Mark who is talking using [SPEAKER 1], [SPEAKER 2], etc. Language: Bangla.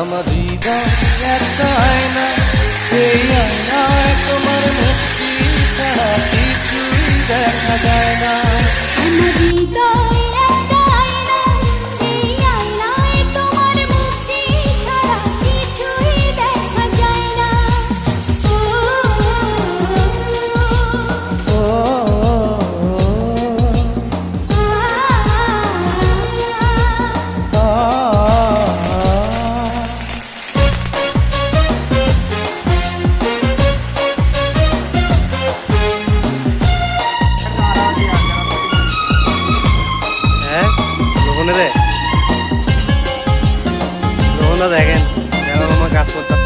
[SPEAKER 1] আমার হৃদয় একটা আয়না, এই আয়নায় তোমার মুক্তি ছাড়া কিছুই দেখা যায় না।
[SPEAKER 2] আমার হৃদয় একটা আয়না, এই আয়নায় তোমার মুক্তি ছাড়া কিছুই দেখা যায় না।
[SPEAKER 1] ও হ্যাঁ রোহনে রে, রোহনা দেখেন আমার কাজ করতে